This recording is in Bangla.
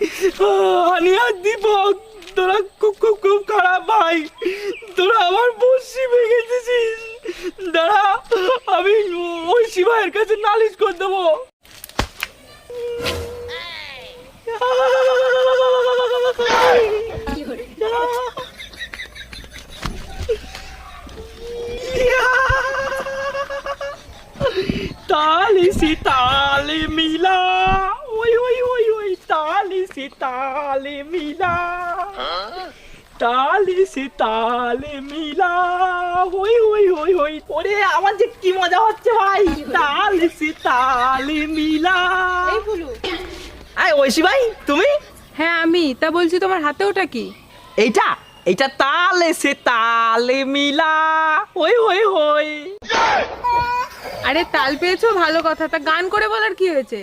হানি আর দীপক তোরা খুব খুব খুব খারাপ ভাই। তোরা আমার বসি ভেঙে দিছিস। দাঁড়া, আমি ওই শিবাইয়ের কাছে নালিশ করে দেবো। ताली सी ताली मिला, ओए ओए ओए ओए ताली सी ताली मिला, ताली सी ताली मिला, ओए ओए ओए ओए ওরে আমার যে কি মজা হচ্ছে ভাই। তালি সি তালি মিলা। এই ফুলু, আয় ঐশী ভাই তুমি? হ্যাঁ আমি। তা বলছি তোমার হাতে ওটা কি? এইটা এইটা তালে সে তালে মিলা, ওই ওই ওই। আরে তাল পেয়েছো, ভালো কথা। তা গান করে বলার কি হয়েছে?